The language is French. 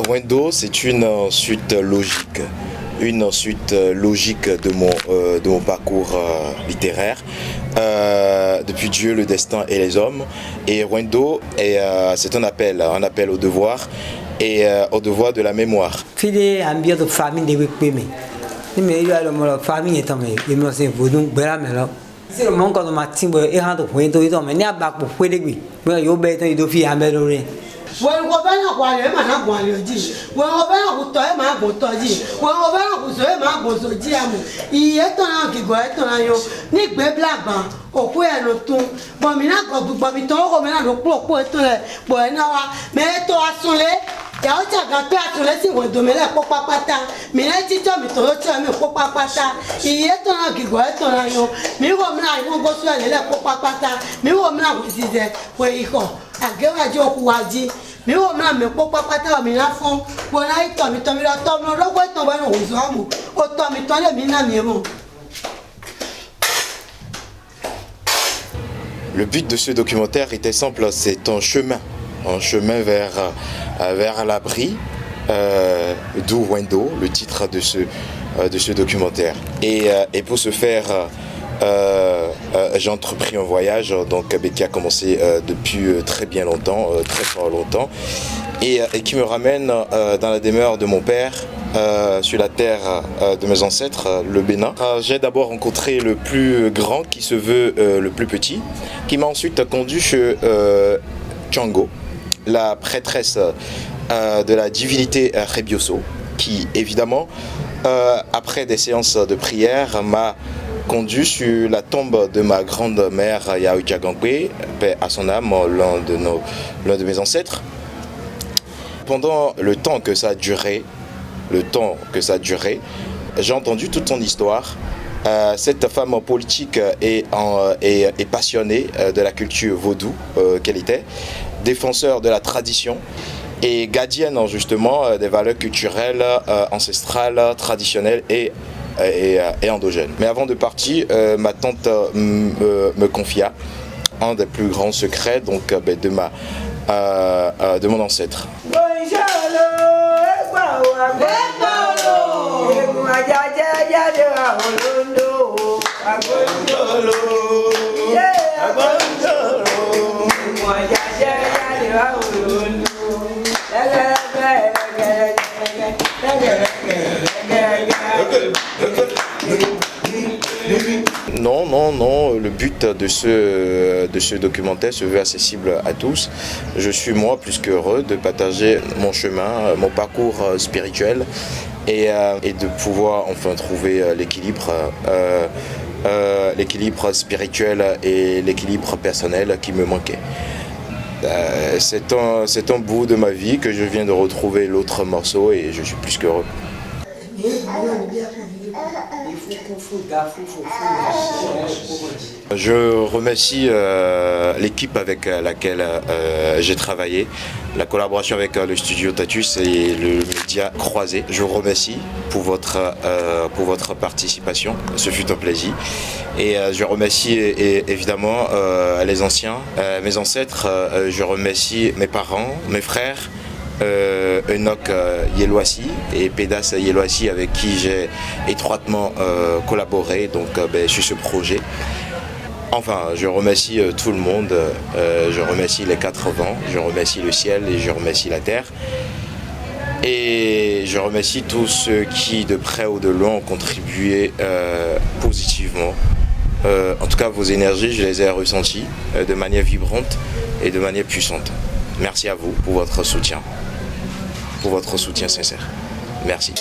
Wendo, c'est une suite logique. Une suite logique de mon parcours littéraire. Depuis Dieu, le destin et les hommes. Et Wendo, c'est un appel au devoir et au devoir de la mémoire. Le but de ce documentaire était simple, c'est un chemin vers l'abri, d'où Wendo, le titre de ce documentaire. Et pour ce faire, j'ai entrepris un voyage qui a commencé depuis très bien longtemps, très fort longtemps, et qui me ramène dans la demeure de mon père, sur la terre de mes ancêtres, le Bénin. J'ai d'abord rencontré le plus grand qui se veut le plus petit, qui m'a ensuite conduit chez Tchango, la prêtresse de la divinité Rebioso, qui évidemment, après des séances de prière, m'a conduit sur la tombe de ma grande-mère Yao Djagangwe, paix à son âme, l'un de mes ancêtres. Pendant le temps que ça a duré, j'ai entendu toute son histoire. Cette femme politique et passionnée de la culture vaudou qu'elle était, défenseur de la tradition et gardienne justement des valeurs culturelles, ancestrales, traditionnelles et endogènes. Mais avant de partir, ma tante me confia un des plus grands secrets de mon ancêtre. Non, le but de ce documentaire se veut accessible à tous. Je suis moi plus qu'heureux de partager mon chemin, mon parcours spirituel et de pouvoir enfin trouver l'équilibre spirituel et l'équilibre personnel qui me manquait. C'est un bout de ma vie que je viens de retrouver l'autre morceau et je suis plus qu'heureux. Je remercie l'équipe avec laquelle j'ai travaillé, la collaboration avec le studio Tatus et le média Croisé. Je vous remercie pour votre participation, ce fut un plaisir. Et je remercie évidemment les anciens, mes ancêtres, je remercie mes parents, mes frères, Enoch Yeloassi et Pédas Yeloassi avec qui j'ai étroitement collaboré sur ce projet. Enfin, je remercie tout le monde, je remercie les 4 vents, je remercie le ciel et je remercie la terre. Et je remercie tous ceux qui, de près ou de loin, ont contribué positivement. En tout cas, vos énergies, je les ai ressenties de manière vibrante et de manière puissante. Merci à vous pour votre soutien sincère. Merci.